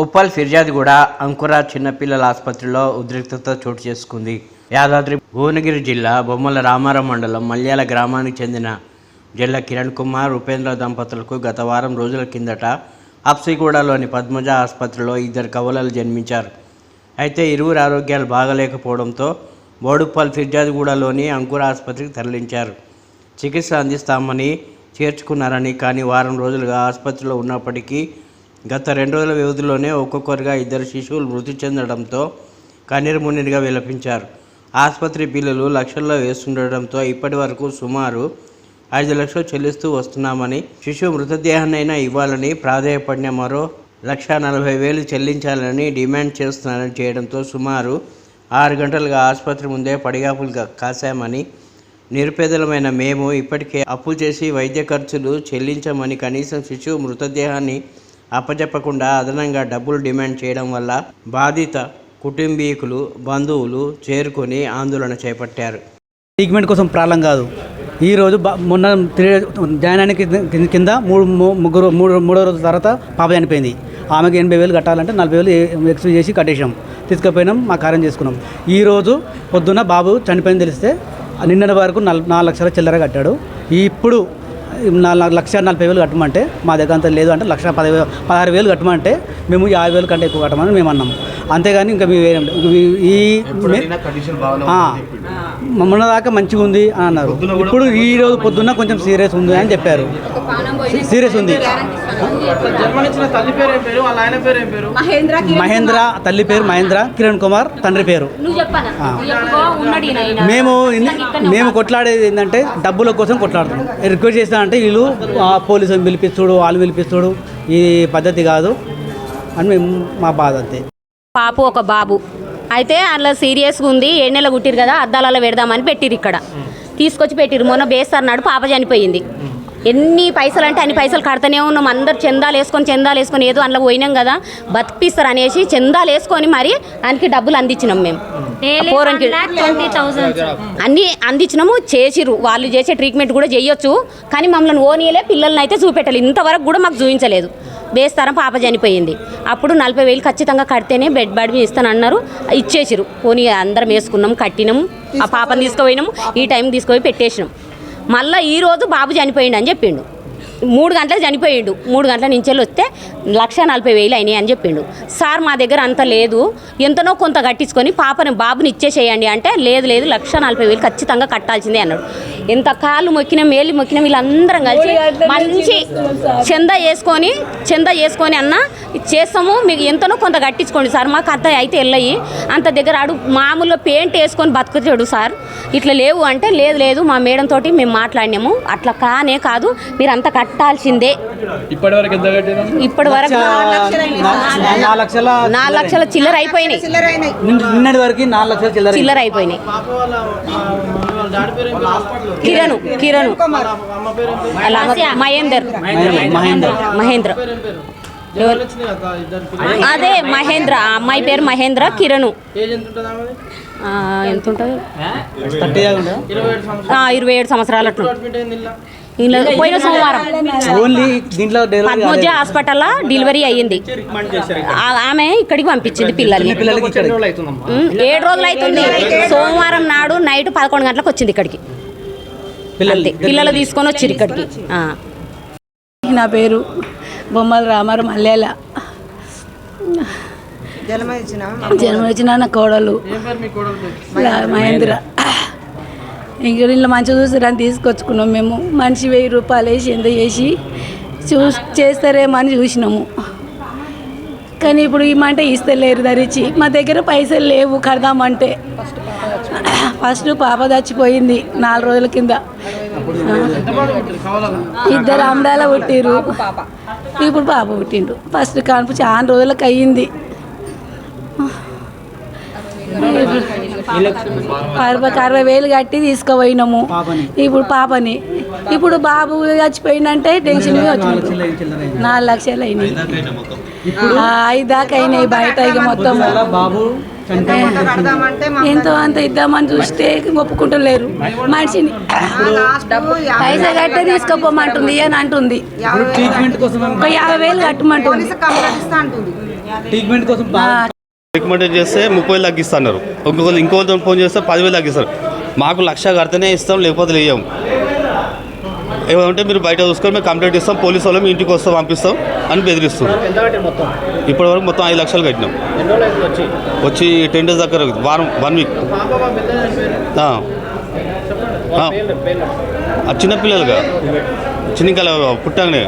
ఉప్పల్ ఫిర్యాదుగూడ అంకుర చిన్నపిల్లల ఆసుపత్రిలో ఉద్రిక్తత చోటు చేసుకుంది. యాదాద్రి భువనగిరి జిల్లా బొమ్మల రామారం మండలం మల్యాల గ్రామానికి చెందిన జల్ల కిరణ్ కుమార్, ఉపేంద్ర దంపతులకు గత వారం రోజుల కిందట అప్సిగూడలోని పద్మజ ఆసుపత్రిలో ఇద్దరు కవలలు జన్మించారు. అయితే ఇరువురు ఆరోగ్యాలు బాగలేకపోవడంతో బోడుప్పల్ ఫిర్యాదుగూడలోని అంకుర ఆసుపత్రికి తరలించారు. చికిత్స అందిస్తామని చేర్చుకున్నారని, కానీ వారం రోజులుగా ఆసుపత్రిలో ఉన్నప్పటికీ గత 2 రోజుల వ్యవధిలోనే ఒక్కొక్కరుగా ఇద్దరు శిశువులు మృతి చెందడంతో కన్నీరు మున్నీరుగా విలపించారు. ఆసుపత్రి బిల్లులు లక్షల్లో వేస్తుండటంతో ఇప్పటి వరకు సుమారు 5 లక్షలు చెల్లిస్తూ వస్తున్నామని, శిశువు మృతదేహాన్నైనా ఇవ్వాలని ప్రాధేయపడిన మరో 1,40,000 చెల్లించాలని డిమాండ్ చేస్తున్నారని చేయడంతో సుమారు 6 గంటలుగా ఆసుపత్రి ముందే పడిగాపులు కాశామని, నిరుపేదలమైన మేము ఇప్పటికే అప్పు చేసి వైద్య ఖర్చులు చెల్లించమని కనీసం శిశువు మృతదేహాన్ని అప్పచెప్పకుండా అదనంగా డబ్బులు డిమాండ్ చేయడం వల్ల బాధిత కుటుంబీకులు, బంధువులు చేరుకొని ఆందోళన చేపట్టారు. ట్రీట్మెంట్ కోసం ప్రాబ్లం కాదు. ఈరోజు మొన్న జాయిన్ అయిన కింద మూడో రోజు తర్వాత పాప చనిపోయింది. ఆమెకి 80,000 కట్టాలంటే 40,000 ఎక్స్క్యూజ్ చేసి కట్టేసాం, తీసుకుపోయినాం, మా కార్యం చేసుకున్నాం. ఈరోజు పొద్దున్న బాబు చనిపోయింది తెలిస్తే నిన్నటి వరకు 4 లక్షల చిల్లర కట్టాడు. ఇప్పుడు 1,40,000 కట్టమంటే మా దగ్గర అంత లేదు అంటే 1,16,000 కట్టమంటే మేము 50,000 కంటే ఎక్కువ కట్టమని మేము అన్నాం. అంతేగాని ఇంకా మొన్న దాకా మంచిగా ఉంది అని అన్నారు. ఇప్పుడు ఈ రోజు పొద్దున్న కొంచెం సీరియస్ ఉంది అని చెప్పారు. సీరియస్ ఉంది. మహేంద్ర, తల్లి పేరు మహేంద్ర, కిరణ్ కుమార్ తండ్రి పేరు. మేము కొట్లాడేది ఏంటంటే డబ్బుల కోసం కొట్లాడుతున్నాం. రిక్వెస్ట్ చేస్తానంటే వీళ్ళు పోలీసులు పిలిపిస్తుడు, వాళ్ళు పిలిపిస్తుడు, ఈ పద్ధతి కాదు అని మేము మా బాధ. అంతే. పాపు ఒక బాబు అయితే అందులో సీరియస్గా ఉంది. 7 నెలలు కుట్టిరు కదా, అద్దాలలో పెడదామని పెట్టిరు. ఇక్కడ తీసుకొచ్చి పెట్టిరు. మొన్న బేస్తారు నాడు పాప చనిపోయింది. ఎన్ని పైసలు అంటే అన్ని పైసలు కడతానే ఉన్నాం. అందరు చందాలు వేసుకొని ఏదో అందులో పోయినాం కదా, బతికిస్తారు అనేసి చందాలు వేసుకొని మరి ఆయనకి డబ్బులు అందించినాం. మేము పోరానికి అన్నీ అందించినాము. చేసిరు, వాళ్ళు చేసే ట్రీట్మెంట్ కూడా చేయొచ్చు, కానీ మమ్మల్ని ఓనియలే, పిల్లల్ని అయితే చూపెట్టాలి. ఇంతవరకు కూడా మాకు చూపించలేదు. బేస్తారం పాప చనిపోయింది. అప్పుడు 40,000 ఖచ్చితంగా కడితేనే బెడ్ బాడీ ఇస్తానన్నారు. ఇచ్చేసిరు. పోనీ అందరం వేసుకున్నాం, కట్టినాము, ఆ పాపను తీసుకుపోయినాము, ఈ టైం తీసుకుపోయి పెట్టేసినాం. మళ్ళీ ఈరోజు బాబు చనిపోయిండు అని చెప్పిండు. 3 గంటలకు చనిపోయిండు. 3 గంటల నుంచి వస్తే 1,40,000 అయినాయి అని చెప్పిండు. సార్ మా దగ్గర అంత లేదు, ఎంతనో కొంత కట్టించుకొని బాబుని ఇచ్చేసేయండి అంటే లేదు 1,40,000 ఖచ్చితంగా కట్టాల్సిందే అన్నాడు. ఎంత కాళ్ళు మొక్కినాం, మేలు మొక్కినాం, వీళ్ళందరం కలిసి మంచి చందా వేసుకొని అన్న చేస్తాము, మీకు ఎంతనో కొంత కట్టించుకోండి సార్, మాకు అంత అయితే వెళ్ళయి అంత దగ్గర ఆడు మామూలుగా పెయింట్ వేసుకొని బతుకుతాడు సార్, ఇట్లా లేవు అంటే లేదు మా మేడం తోటి మేము మాట్లాడినాము, అట్లా కానే కాదు, మీరు అంత కట్టాల్సిందే. ఇప్పటి వరకు 4 లక్షల చిల్లర అయిపోయినాయి. నిన్నటి వరకు 4 లక్షల చిల్లర అయిపోయినాయి. కిరణ్ అలా మహేంద్ర అదే మహేంద్ర, ఆ అమ్మాయి పేరు మహేంద్ర, కిరణ్ ఎంత ఉంటుంది, 27 సంవత్సరాలు అట్లా. పోయిన సోమవారం పద్మజ హాస్పిటల్లో డెలివరీ అయ్యింది. ఆమె ఇక్కడికి పంపించింది పిల్లల్ని. 7 రోజులు అవుతుంది. సోమవారం నాడు నైట్ 11 గంటలకు వచ్చింది ఇక్కడికి. పిల్లలు తీసుకొని వచ్చిరు ఇక్కడికి. నా పేరు బొమ్మల రామారం మల్యాల. జన్మనిచ్చిన నా కోడలు మహేంద్ర. ఇంక వీళ్ళు మంచిగా చూస్తారని తీసుకొచ్చుకున్నాం. మేము మనిషి 1000 రూపాయలు వేసి ఎంత చేసి చేస్తారేమో అని చూసినాము. కానీ ఇప్పుడు ఇమ్మంటే ఇస్తలేరు ధరించి. మా దగ్గర పైసలు లేవు కడదామంటే. ఫస్ట్ పాప చచ్చిపోయింది 4 రోజుల కింద. 2 అమ్మాయిల పుట్టిరు. ఇప్పుడు పాప పుట్టిండు. ఫస్ట్ కాన్పు చాలా రోజులకు అయ్యింది. 60,000 కట్టి తీసుకుపోయినాము. ఇప్పుడు పాపని, ఇప్పుడు బాబు చచ్చిపోయిందంటే టెన్షన్ వచ్చింది. 4 లక్షలు అయినాయి. 5 దాకా అయినాయి బయట. ఇక మొత్తం ఎంతో అంత ఇద్దామని చూస్తే ఒప్పుకుంటలేరు మనిషిని. పైసా కట్టే తీసుకోపోమంటుంది అని అంటుంది. ట్రీట్మెంట్ కోసం ఒక 50,000 కట్టమంటుంది. ట్రీట్మెంట్ కోసం రికమెండ్ చేస్తే 30,000 తగ్గిస్తున్నారు. ఇంకోరితో ఫోన్ చేస్తే 10,000 తగ్గిస్తారు. మాకు 1,00,000 కడితేనే ఇస్తాం, లేకపోతే లేయం. ఏమంటే మీరు బయట చూసుకొని మేము కంప్లైంట్ ఇస్తాం, పోలీసు వాళ్ళు మీ ఇంటికి వస్తాం, పంపిస్తాం అని బెదిరిస్తాం. ఇప్పటివరకు మొత్తం 5 లక్షలు కట్టినాం. వచ్చి 10 days దగ్గర వారం 1 week. చిన్నపిల్లలుగా చిన్న పుట్టగానే